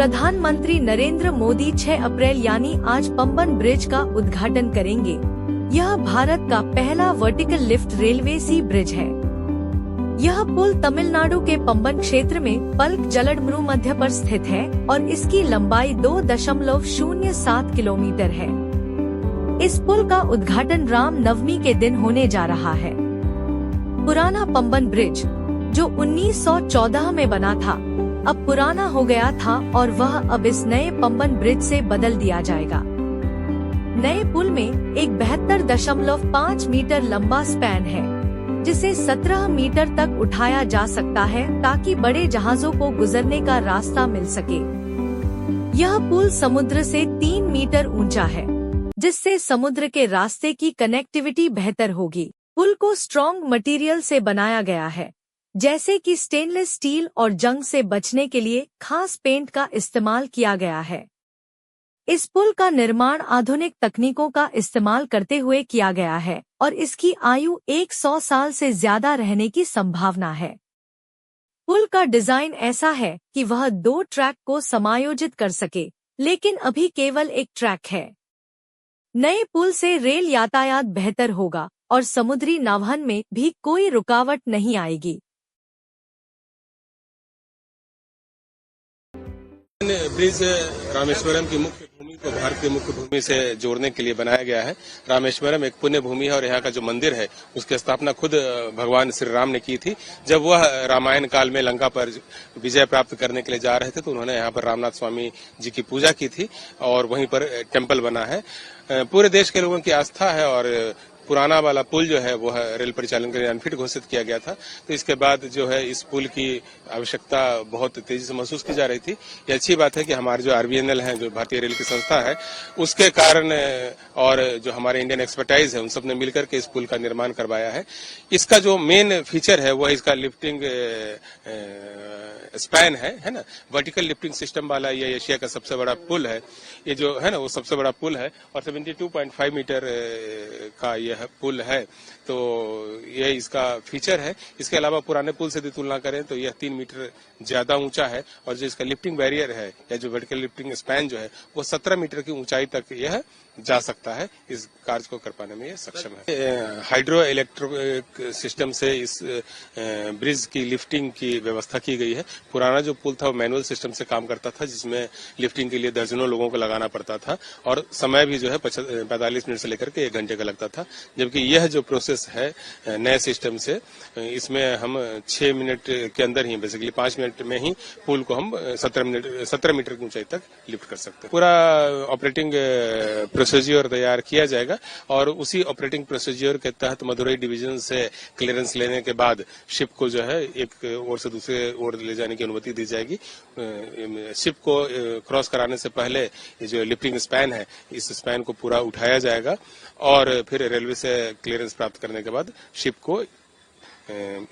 प्रधानमंत्री नरेंद्र मोदी 6 अप्रैल यानी आज पंबन ब्रिज का उद्घाटन करेंगे। यह भारत का पहला वर्टिकल लिफ्ट रेलवे सी ब्रिज है। यह पुल तमिलनाडु के पंबन क्षेत्र में पल्क जलडमरू मध्य पर स्थित है और इसकी लंबाई 2.07 किलोमीटर है। इस पुल का उद्घाटन राम नवमी के दिन होने जा रहा है। पुराना पंबन ब्रिज, जो 1914 में बना था, अब पुराना हो गया था और वह अब इस नए पंबन ब्रिज से बदल दिया जाएगा। नए पुल में एक 72.5 मीटर लंबा स्पैन है, जिसे 17 मीटर तक उठाया जा सकता है ताकि बड़े जहाजों को गुजरने का रास्ता मिल सके। यह पुल समुद्र से 3 मीटर ऊंचा है, जिससे समुद्र के रास्ते की कनेक्टिविटी बेहतर होगी। पुल को स्ट्रॉन्ग मटेरियल से बनाया गया है, जैसे कि स्टेनलेस स्टील, और जंग से बचने के लिए खास पेंट का इस्तेमाल किया गया है। इस पुल का निर्माण आधुनिक तकनीकों का इस्तेमाल करते हुए किया गया है और इसकी आयु 100 साल से ज्यादा रहने की संभावना है। पुल का डिजाइन ऐसा है कि वह 2 ट्रैक को समायोजित कर सके, लेकिन अभी केवल एक ट्रैक है। नए पुल से रेल यातायात बेहतर होगा और समुद्री नौवहन में भी कोई रुकावट नहीं आएगी। ब्रिज रामेश्वरम की मुख्य भूमि को भारत की मुख्य भूमि से जोड़ने के लिए बनाया गया है। रामेश्वरम एक पुण्य भूमि है और यहाँ का जो मंदिर है उसकी स्थापना खुद भगवान श्री राम ने की थी। जब वह रामायण काल में लंका पर विजय प्राप्त करने के लिए जा रहे थे तो उन्होंने यहाँ पर रामनाथ स्वामी जी की पूजा की थी और वहीं पर टेम्पल बना है। पूरे देश के लोगों की आस्था है और पुराना वाला पुल जो है वो रेल परिचालन के लिए अनफिट घोषित किया गया था। तो इसके बाद जो है इस पुल की आवश्यकता बहुत तेजी से महसूस की जा रही थी। ये अच्छी बात है कि हमारे जो आरबीएनएल है, जो भारतीय रेल की संस्था है, उसके कारण और जो हमारे इंडियन एक्सपर्टाइज है, उन सब ने मिलकर के इस पुल का निर्माण करवाया है। इसका जो मेन फीचर है वह इसका लिफ्टिंग स्पैन है ना, वर्टिकल लिफ्टिंग सिस्टम वाला ये एशिया का सबसे बड़ा पुल है। ये जो है ना वो सबसे बड़ा पुल है और 72.5 मीटर का यह पुल है। तो यह इसका फीचर है। इसके अलावा पुराने पुल से यदि तुलना करें तो यह 3 मीटर ज्यादा ऊंचा है और जो इसका लिफ्टिंग बैरियर है या जो वर्टिकल लिफ्टिंग स्पैन जो है वो 17 मीटर की ऊंचाई तक यह जा सकता है। इस कार्य को कर पाने में यह सक्षम है। हाइड्रो इलेक्ट्रिक सिस्टम से इस ब्रिज की लिफ्टिंग की व्यवस्था की गई है। पुराना जो पुल था वो मैनुअल सिस्टम से काम करता था, जिसमें लिफ्टिंग के लिए दर्जनों लोगों को लगाना पड़ता था और समय भी जो है 45 मिनट से लेकर के 1 घंटे का लगता था। जबकि यह जो प्रोसेस है नए सिस्टम से, इसमें हम 6 मिनट के अंदर ही, बेसिकली 5 मिनट में ही पुल को हम 17 मीटर की ऊंचाई तक लिफ्ट कर सकते हैं। पूरा ऑपरेटिंग प्रोसीजर तैयार किया जाएगा और उसी ऑपरेटिंग प्रोसीजर के तहत मदुरई डिवीजन से क्लियरेंस लेने के बाद शिप को जो है एक ओर से दूसरे ओर ले जाने की अनुमति दी जाएगी। शिप को क्रॉस कराने से पहले ये जो लिफ्टिंग स्पैन है, इस स्पैन को पूरा उठाया जाएगा और फिर रेलवे से क्लियरेंस प्राप्त करने के बाद शिप को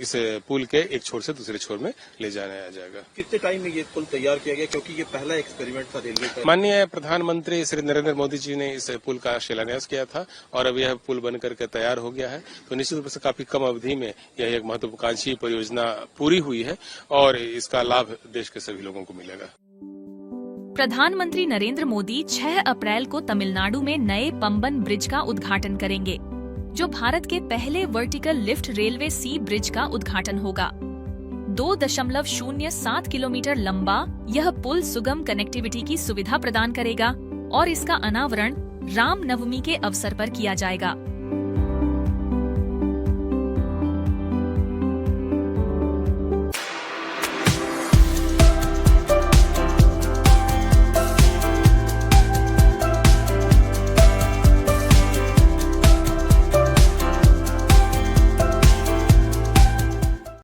इस पुल के एक छोर से दूसरे छोर में ले जाया जाएगा। कितने टाइम में ये पुल तैयार किया गया, क्योंकि ये पहला एक्सपेरिमेंट था रेलवे का? माननीय प्रधानमंत्री श्री नरेंद्र मोदी जी ने इस पुल का शिलान्यास किया था और अब यह पुल बन करके तैयार हो गया है। तो निश्चित रूप से काफी कम अवधि में यह एक महत्वाकांक्षी परियोजना पूरी हुई है और इसका लाभ देश के सभी लोगों को मिलेगा। प्रधानमंत्री नरेंद्र मोदी 6 अप्रैल को तमिलनाडु में नए पंबन ब्रिज का उद्घाटन करेंगे, जो भारत के पहले वर्टिकल लिफ्ट रेलवे सी ब्रिज का उद्घाटन होगा। 2.07 किलोमीटर लंबा यह पुल सुगम कनेक्टिविटी की सुविधा प्रदान करेगा और इसका अनावरण राम नवमी के अवसर पर किया जाएगा।